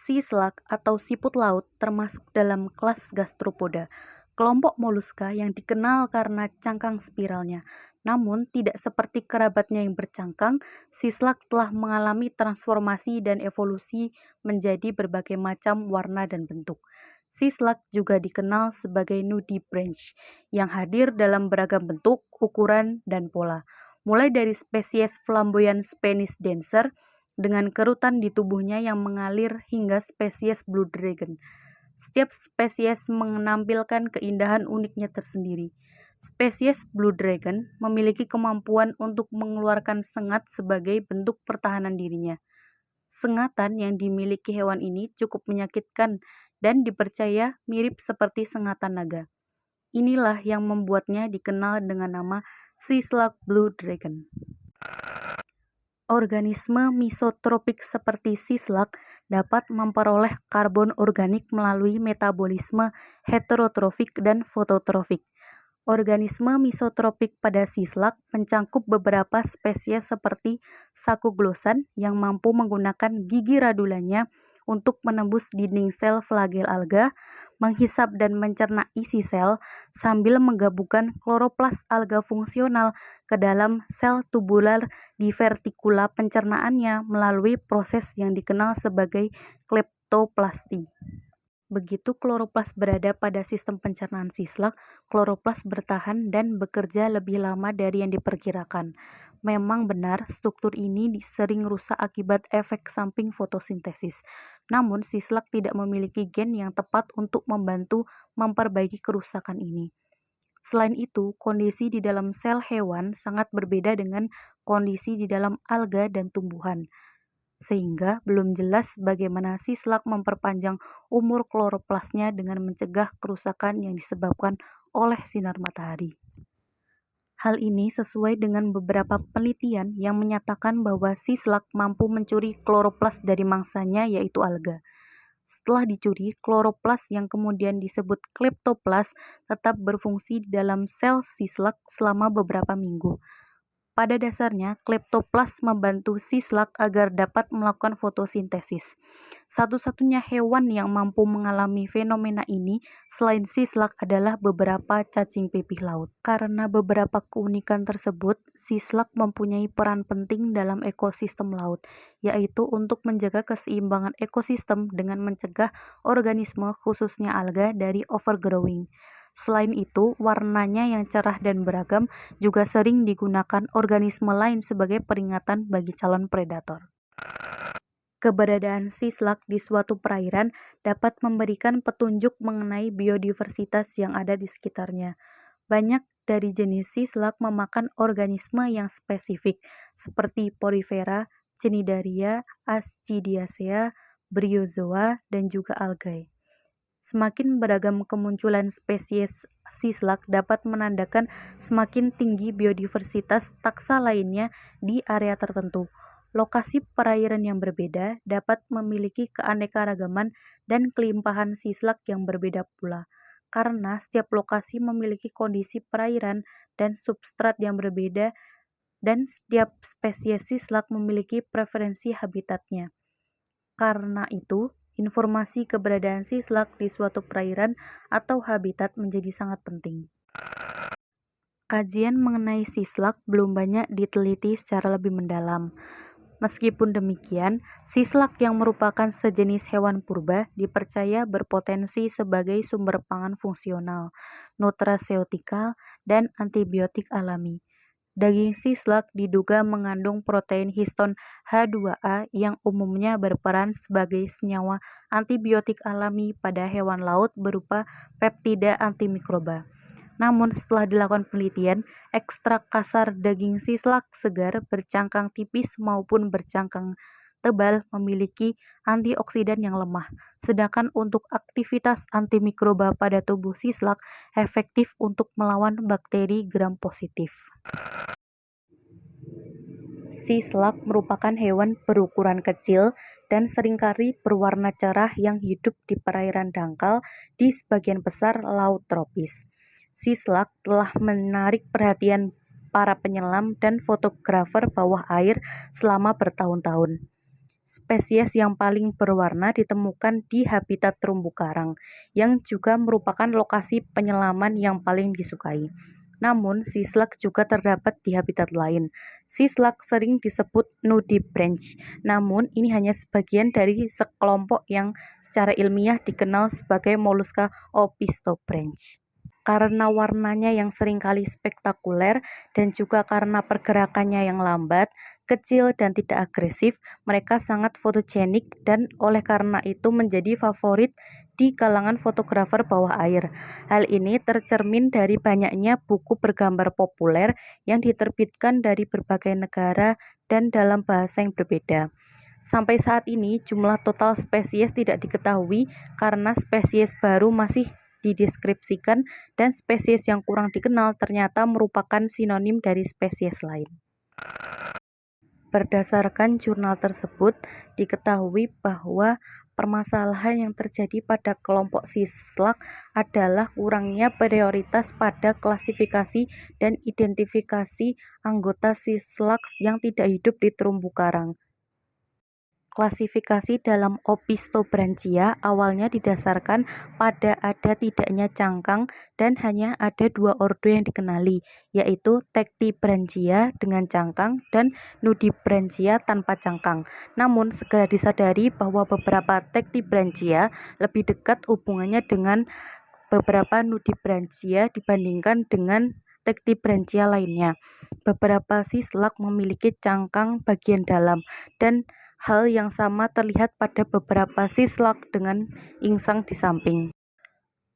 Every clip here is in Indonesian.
Sea slug atau siput laut termasuk dalam kelas gastropoda, kelompok moluska yang dikenal karena cangkang spiralnya. Namun, tidak seperti kerabatnya yang bercangkang, sea slug telah mengalami transformasi dan evolusi menjadi berbagai macam warna dan bentuk. Sea slug juga dikenal sebagai nudibranch, yang hadir dalam beragam bentuk, ukuran, dan pola. Mulai dari spesies flamboyant Spanish dancer, dengan kerutan di tubuhnya yang mengalir hingga spesies blue dragon. Setiap spesies menampilkan keindahan uniknya tersendiri. Spesies blue dragon memiliki kemampuan untuk mengeluarkan sengat sebagai bentuk pertahanan dirinya. Sengatan yang dimiliki hewan ini cukup menyakitkan dan dipercaya mirip seperti sengatan naga. Inilah yang membuatnya dikenal dengan nama sea slug blue dragon. Organisme misotropik seperti sea slug dapat memperoleh karbon organik melalui metabolisme heterotrofik dan fototrofik. Organisme misotropik pada sea slug mencangkup beberapa spesies seperti Sacoglosan yang mampu menggunakan gigi radulanya untuk menembus dinding sel flagel alga, menghisap dan mencerna isi sel, sambil menggabungkan kloroplas alga fungsional ke dalam sel tubular divertikula pencernaannya melalui proses yang dikenal sebagai kleptoplasti. Begitu kloroplas berada pada sistem pencernaan sea slug, kloroplas bertahan dan bekerja lebih lama dari yang diperkirakan. Memang benar, struktur ini sering rusak akibat efek samping fotosintesis. Namun, sea slug tidak memiliki gen yang tepat untuk membantu memperbaiki kerusakan ini. Selain itu, kondisi di dalam sel hewan sangat berbeda dengan kondisi di dalam alga dan tumbuhan, sehingga belum jelas bagaimana sea slug memperpanjang umur kloroplasnya dengan mencegah kerusakan yang disebabkan oleh sinar matahari. Hal ini sesuai dengan beberapa penelitian yang menyatakan bahwa sea slug mampu mencuri kloroplas dari mangsanya, yaitu alga. Setelah dicuri, kloroplas yang kemudian disebut kleptoplas tetap berfungsi di dalam sel sea slug selama beberapa minggu. Pada dasarnya, kleptoplas membantu sea slug agar dapat melakukan fotosintesis. Satu-satunya hewan yang mampu mengalami fenomena ini selain sea slug adalah beberapa cacing pipih laut. Karena beberapa keunikan tersebut, sea slug mempunyai peran penting dalam ekosistem laut, yaitu untuk menjaga keseimbangan ekosistem dengan mencegah organisme khususnya alga dari overgrowing. Selain itu, warnanya yang cerah dan beragam juga sering digunakan organisme lain sebagai peringatan bagi calon predator. Keberadaan sea slug di suatu perairan dapat memberikan petunjuk mengenai biodiversitas yang ada di sekitarnya. Banyak dari jenis sea slug memakan organisme yang spesifik, seperti Porifera, Cnidaria, Ascidiacea, Bryozoa, dan juga algae. Semakin beragam kemunculan spesies sea slug dapat menandakan semakin tinggi biodiversitas taksa lainnya di area tertentu. Lokasi perairan yang berbeda dapat memiliki keanekaragaman dan kelimpahan sea slug yang berbeda pula, karena setiap lokasi memiliki kondisi perairan dan substrat yang berbeda, dan setiap spesies sea slug memiliki preferensi habitatnya. Karena itu, informasi keberadaan sea slug di suatu perairan atau habitat menjadi sangat penting. Kajian mengenai sea slug belum banyak diteliti secara lebih mendalam. Meskipun demikian, sea slug yang merupakan sejenis hewan purba dipercaya berpotensi sebagai sumber pangan fungsional, nutraseutikal, dan antibiotik alami. Daging sea slug diduga mengandung protein histon H2A yang umumnya berperan sebagai senyawa antibiotik alami pada hewan laut berupa peptida antimikroba. Namun setelah dilakukan penelitian, ekstrak kasar daging sea slug segar bercangkang tipis maupun bercangkang tebal memiliki antioksidan yang lemah, sedangkan untuk aktivitas antimikroba pada tubuh sea slug efektif untuk melawan bakteri gram positif. Sea slug merupakan hewan berukuran kecil dan seringkali berwarna cerah yang hidup di perairan dangkal di sebagian besar laut tropis. Sea slug telah menarik perhatian para penyelam dan fotografer bawah air selama bertahun-tahun. Spesies yang paling berwarna ditemukan di habitat terumbu karang, yang juga merupakan lokasi penyelaman yang paling disukai. Namun, sislak juga terdapat di habitat lain. Sislak sering disebut nudibranch, namun ini hanya sebagian dari sekelompok yang secara ilmiah dikenal sebagai Mollusca opistobranch. Karena warnanya yang seringkali spektakuler dan juga karena pergerakannya yang lambat, kecil dan tidak agresif, mereka sangat fotogenik dan oleh karena itu menjadi favorit di kalangan fotografer bawah air. Hal ini tercermin dari banyaknya buku bergambar populer yang diterbitkan dari berbagai negara dan dalam bahasa yang berbeda. Sampai saat ini, jumlah total spesies tidak diketahui karena spesies baru masih dideskripsikan dan spesies yang kurang dikenal ternyata merupakan sinonim dari spesies lain. Berdasarkan jurnal tersebut, diketahui bahwa permasalahan yang terjadi pada kelompok sislak adalah kurangnya prioritas pada klasifikasi dan identifikasi anggota sislak yang tidak hidup di terumbu karang. Klasifikasi dalam Opistobranchia awalnya didasarkan pada ada tidaknya cangkang dan hanya ada dua ordo yang dikenali, yaitu Tectibranchia dengan cangkang dan Nudibranchia tanpa cangkang. Namun segera disadari bahwa beberapa Tectibranchia lebih dekat hubungannya dengan beberapa Nudibranchia dibandingkan dengan Tectibranchia lainnya. Beberapa sislak memiliki cangkang bagian dalam dan hal yang sama terlihat pada beberapa sislak dengan insang di samping.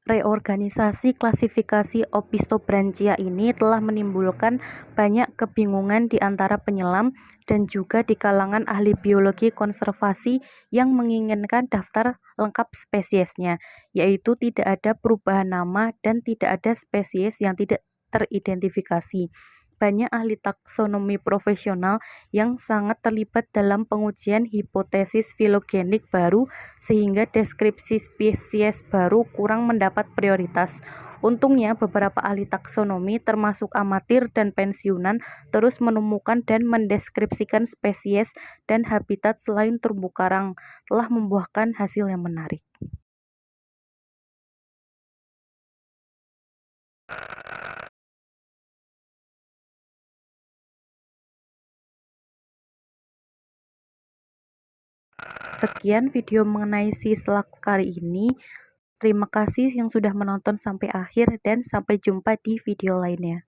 Reorganisasi klasifikasi Opistobranchia ini telah menimbulkan banyak kebingungan di antara penyelam dan juga di kalangan ahli biologi konservasi yang menginginkan daftar lengkap spesiesnya, yaitu tidak ada perubahan nama dan tidak ada spesies yang tidak teridentifikasi. Banyak ahli taksonomi profesional yang sangat terlibat dalam pengujian hipotesis filogenik baru sehingga deskripsi spesies baru kurang mendapat prioritas. Untungnya beberapa ahli taksonomi termasuk amatir dan pensiunan terus menemukan dan mendeskripsikan spesies dan habitat selain terumbu karang telah membuahkan hasil yang menarik. Sekian video mengenai sislak kali ini. Terima kasih yang sudah menonton sampai akhir dan sampai jumpa di video lainnya.